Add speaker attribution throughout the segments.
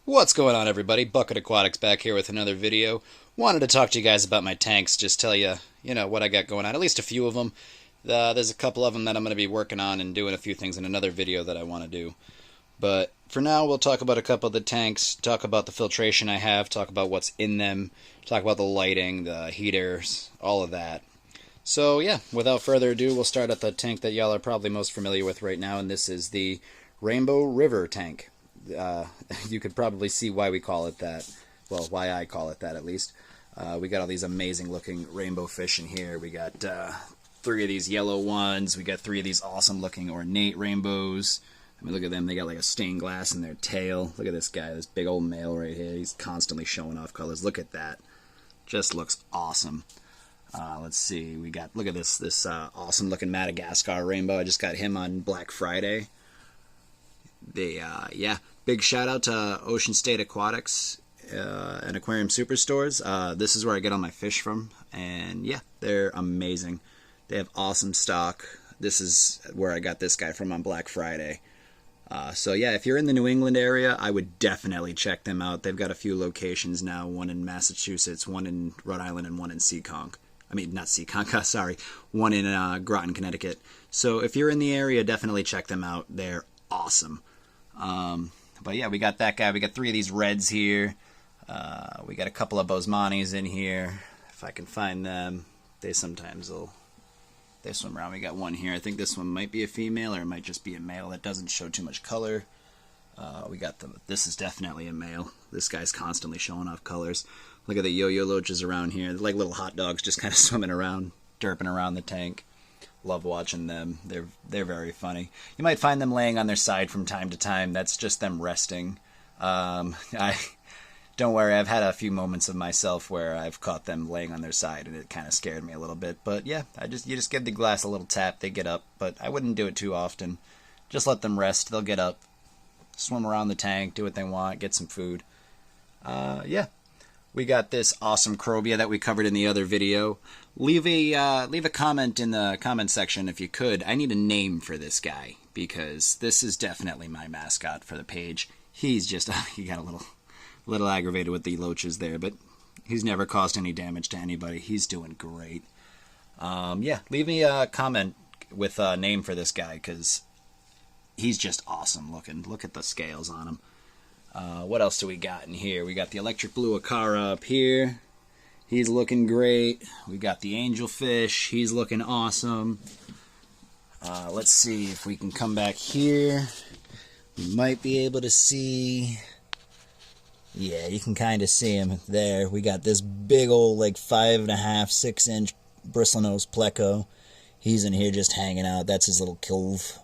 Speaker 1: What's going on, everybody? Bucket Aquatics back here with another video. Wanted to talk to you guys about my tanks, just tell you, what I got going on. At least a few of them. There's a couple of them that I'm going to be working on and doing a few things in another video that I want to do. But for now, we'll talk about a couple of the tanks, talk about the filtration I have, talk about what's in them, talk about the lighting, the heaters, all of that. So yeah, without further ado, we'll start at the tank that y'all are probably most familiar with right now, and this is the Rainbow River tank. You could probably see why we call it that. Well, why I call it that, at least. We got all these amazing looking rainbow fish in here. We got 3 of these yellow ones. We got 3 of these awesome looking ornate rainbows. I mean, look at them. They got like a stained glass in their tail. Look at this guy, this big old male right here. He's constantly showing off colors. Look at that. Just looks awesome. Let's see. We got, look at this awesome looking Madagascar rainbow. I just got him on Black Friday. Yeah, big shout out to Ocean State Aquatics and Aquarium Superstores. This is where I get all my fish from, and yeah, they're amazing. They have awesome stock. This is where I got this guy from on Black Friday. So yeah, if you're in the New England area, I would definitely check them out. They've got a few locations now, one in Massachusetts, one in Rhode Island, and one in Seekonk. I mean, not Seekonk, sorry, one in Groton, Connecticut. So if you're in the area, definitely check them out. They're awesome. But yeah, we got that guy. We got 3 of these reds here. We got a couple of Boesemans in here. If I can find them, they sometimes they swim around. We got one here. I think this one might be a female, or it might just be a male. That doesn't show too much color. We got this is definitely a male. This guy's constantly showing off colors. Look at the yo-yo loaches around here. They're like little hot dogs, just kind of swimming around, derping around the tank. Love watching them. They're very funny. You might find them laying on their side from time to time. That's just them resting. I don't worry. I've had a few moments of myself where I've caught them laying on their side, and it kind of scared me a little bit. But yeah, you just give the glass a little tap, they get up. But I wouldn't do it too often. Just let them rest. They'll get up, swim around the tank, do what they want, get some food. Yeah. We got this awesome Crobia that we covered in the other video. Leave a comment in the comment section if you could. I need a name for this guy, because this is definitely my mascot for the page. He's just he got a little aggravated with the loaches there, but he's never caused any damage to anybody. He's doing great. Yeah, leave me a comment with a name for this guy, because he's just awesome looking. Look at the scales on him. What else do we got in here? We got the electric blue Acara up here. He's looking great. We got the angelfish. He's looking awesome. Let's see if we can come back here. We might be able to see... Yeah, you can kind of see him there. We got this big old, like, 5.5, 6-inch bristlenose pleco. He's in here just hanging out. That's his little cove.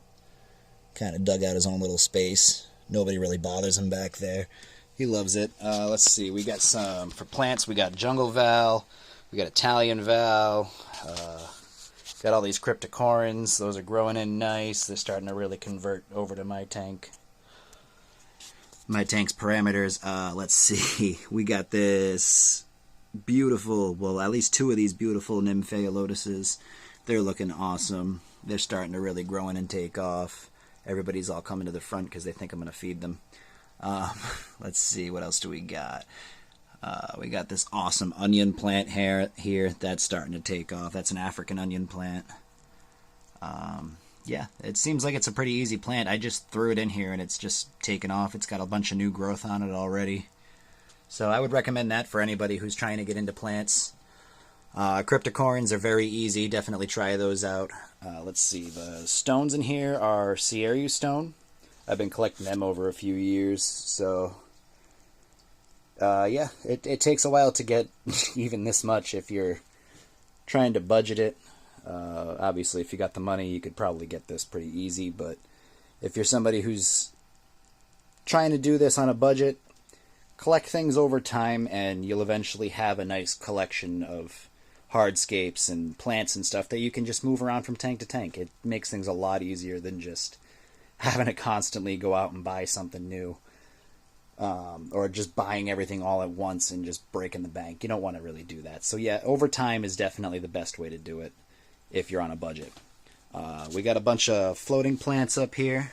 Speaker 1: Kind of dug out his own little space. Nobody really bothers him back there. He loves it. Let's see. We got some for plants. We got jungle val. We got Italian val. Got all these cryptocorans. Those are growing in nice. They're starting to really convert over to my tank. My tank's parameters. Let's see. We got this beautiful, well, at least 2 of these beautiful Nymphea lotuses. They're looking awesome. They're starting to really grow in and take off. Everybody's all coming to the front because they think I'm going to feed them. Let's see, what else do we got? We got this awesome onion plant here. That's starting to take off. That's an African onion plant. Yeah, it seems like it's a pretty easy plant. I just threw it in here and it's just taken off. It's got a bunch of new growth on it already. So I would recommend that for anybody who's trying to get into plants. Cryptocorans are very easy. Definitely try those out. Let's see. The stones in here are Sierra stone. I've been collecting them over a few years. So, yeah, it takes a while to get even this much if you're trying to budget it. Obviously, if you got the money, you could probably get this pretty easy. But if you're somebody who's trying to do this on a budget, collect things over time, and you'll eventually have a nice collection of hardscapes and plants and stuff that you can just move around from tank to tank. It makes things a lot easier than just having to constantly go out and buy something new, or just buying everything all at once and just breaking the bank. You don't want to really do that. So yeah, over time is definitely the best way to do it if you're on a budget. We got a bunch of floating plants up here.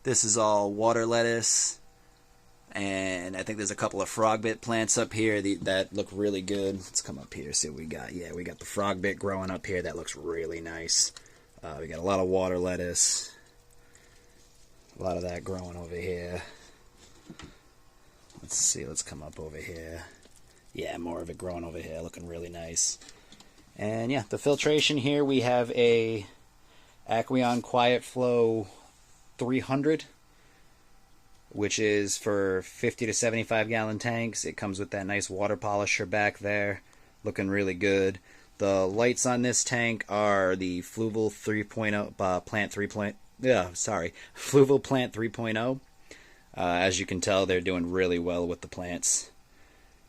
Speaker 1: This is all water lettuce. And I think there's a couple of frogbit plants up here that look really good. Let's come up here, see what we got. Yeah, we got the frogbit growing up here. That looks really nice. We got a lot of water lettuce. A lot of that growing over here. Let's see, let's come up over here. Yeah, more of it growing over here, looking really nice. And yeah, the filtration here, we have a Aqueon Quiet Flow 300, which is for 50 to 75 gallon tanks. It comes with that nice water polisher back there, looking really good. The lights on this tank are the Fluval 3.0 Plant 3.0. Fluval Plant 3.0. As you can tell, they're doing really well with the plants.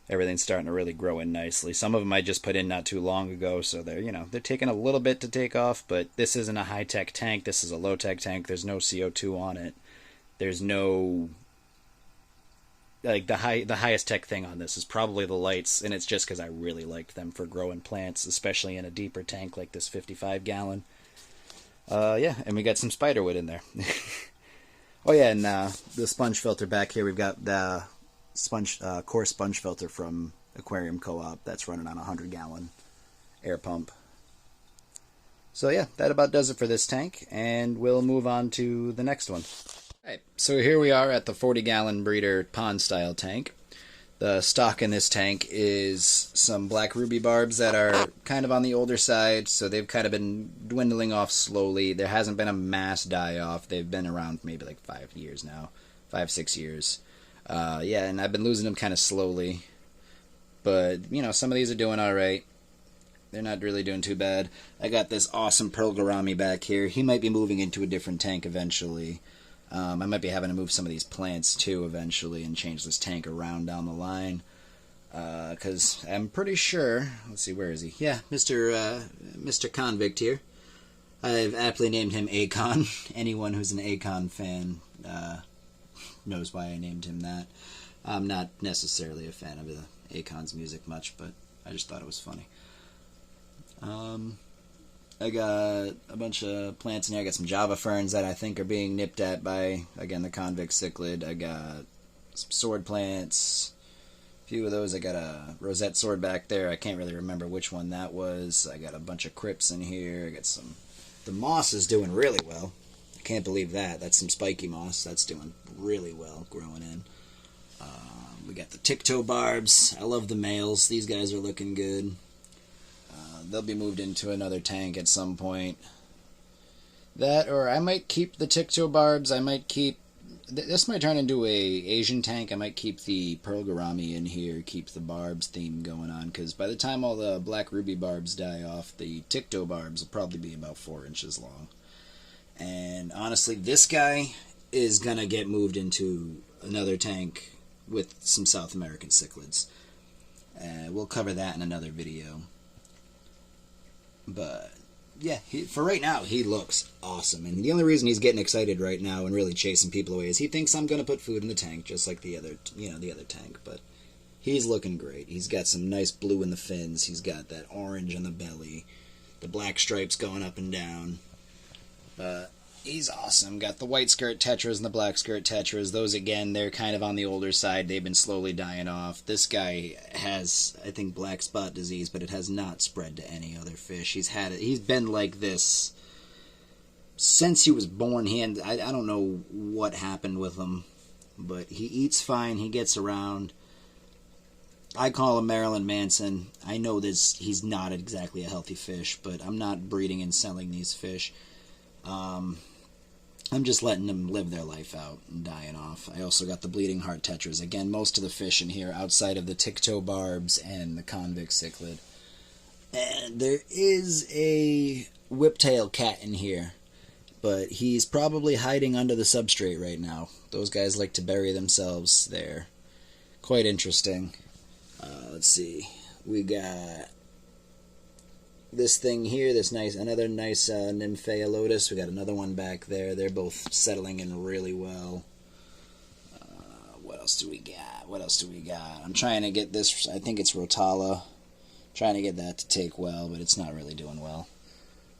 Speaker 1: Everything's starting to really grow in nicely. Some of them I just put in not too long ago, so they're taking a little bit to take off, but this isn't a high-tech tank. This is a low-tech tank. There's no CO2 on it. There's no, like, the highest tech thing on this is probably the lights, and it's just because I really liked them for growing plants, especially in a deeper tank like this 55 gallon. Yeah, and we got some spiderwood in there. Oh yeah, and the sponge filter back here, we've got the core sponge filter from Aquarium Co-op that's running on a 100-gallon air pump. So yeah, that about does it for this tank, and we'll move on to the next one. Alright, so here we are at the 40-gallon breeder pond-style tank. The stock in this tank is some black ruby barbs that are kind of on the older side, so they've kind of been dwindling off slowly. There hasn't been a mass die-off. They've been around maybe like 5 years now. 5-6 years. Yeah, and I've been losing them kind of slowly. But, some of these are doing alright. They're not really doing too bad. I got this awesome Pearl Gourami back here. He might be moving into a different tank eventually. I might be having to move some of these plants too eventually and change this tank around down the line. Because I'm pretty sure... Let's see, where is he? Yeah, Mr. Convict here. I've aptly named him Akon. Anyone who's an Akon fan knows why I named him that. I'm not necessarily a fan of Akon's music much, but I just thought it was funny. I got a bunch of plants in here. I got some Java ferns that I think are being nipped at by, again, the convict cichlid. I got some sword plants. A few of those. I got a rosette sword back there. I can't really remember which one that was. I got a bunch of crypts in here. I got some... The moss is doing really well. I can't believe that. That's some spiky moss. That's doing really well growing in. We got the tick-toe barbs. I love the males. These guys are looking good. They'll be moved into another tank at some point. That, or I might keep the tick-toe barbs. I might keep... This might turn into a Asian tank. I might keep the Pearl Gourami in here, keep the barbs theme going on, because by the time all the black ruby barbs die off, the tick-toe barbs will probably be about 4 inches long. And honestly, this guy is going to get moved into another tank with some South American cichlids. We'll cover that in another video. But yeah, for right now, he looks awesome. And the only reason he's getting excited right now and really chasing people away is he thinks I'm going to put food in the tank, just like the other tank. But he's looking great. He's got some nice blue in the fins. He's got that orange on the belly. The black stripes going up and down. He's awesome. Got the white skirt tetras and the black skirt tetras. Those, again, they're kind of on the older side. They've been slowly dying off. This guy has, I think, black spot disease, but it has not spread to any other fish. He's had it. He's been like this since he was born. I don't know what happened with him, but he eats fine. He gets around. I call him Marilyn Manson. I know he's not exactly a healthy fish, but I'm not breeding and selling these fish. I'm just letting them live their life out and dying off. I also got the bleeding heart tetras. Again, most of the fish in here outside of the tick-toe barbs and the convict cichlid. And there is a whiptail cat in here, but he's probably hiding under the substrate right now. Those guys like to bury themselves there. Quite interesting. Let's see. We got this thing here, another nice Nymphea lotus. We got another one back there. They're both settling in really well. What else do we got? I'm trying to get this, I think it's Rotala. Trying to get that to take well, but it's not really doing well.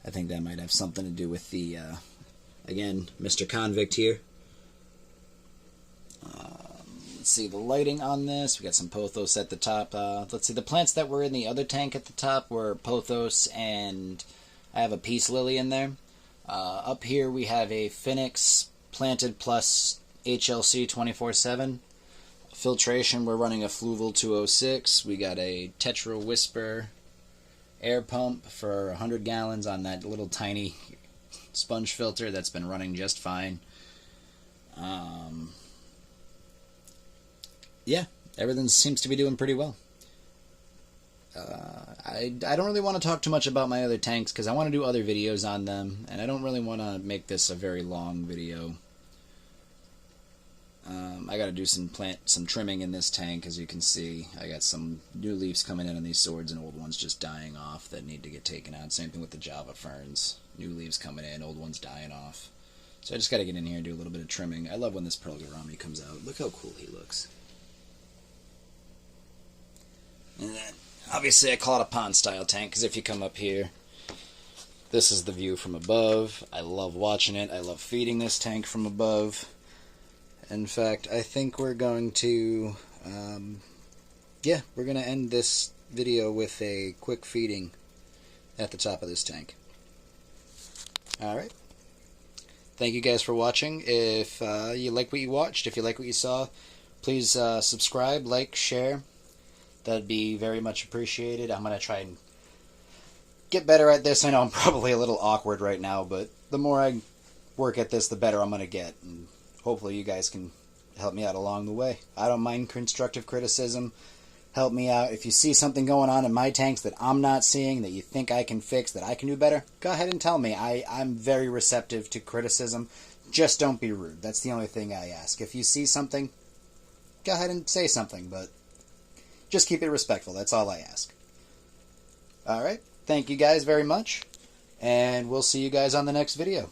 Speaker 1: I think that might have something to do with the, again, Mr. Convict here. Let's see the lighting on this. We got some pothos at the top. Let's see, the plants that were in the other tank at the top were pothos, and I have a peace lily in there. Up here we have a Phoenix planted plus HLC 24/7. Filtration, we're running a Fluval 206. We got a Tetra Whisper air pump for 100 gallons on that little tiny sponge filter that's been running just fine. Yeah, everything seems to be doing pretty well. I don't really want to talk too much about my other tanks because I want to do other videos on them, and I don't really want to make this a very long video. I got to do some trimming in this tank. As you can see, I got some new leaves coming in on these swords and old ones just dying off that need to get taken out. Same thing with the Java ferns. New leaves coming in, old ones dying off. So I just got to get in here and do a little bit of trimming. I love when this Pearl Gourami comes out. Look how cool he looks. And then, obviously I call it a pond style tank because if you come up here, this is the view from above. I love watching it. I love feeding this tank from above. In fact, I think we're going to, we're going to end this video with a quick feeding at the top of this tank. Alright. Thank you guys for watching. If you like what you watched, if you like what you saw, please subscribe, like, share. That'd be very much appreciated. I'm going to try and get better at this. I know I'm probably a little awkward right now, but the more I work at this, the better I'm going to get. And hopefully you guys can help me out along the way. I don't mind constructive criticism. Help me out. If you see something going on in my tanks that I'm not seeing, that you think I can fix, that I can do better, go ahead and tell me. I'm very receptive to criticism. Just don't be rude. That's the only thing I ask. If you see something, go ahead and say something, but just keep it respectful. That's all I ask. Alright, thank you guys very much, and we'll see you guys on the next video.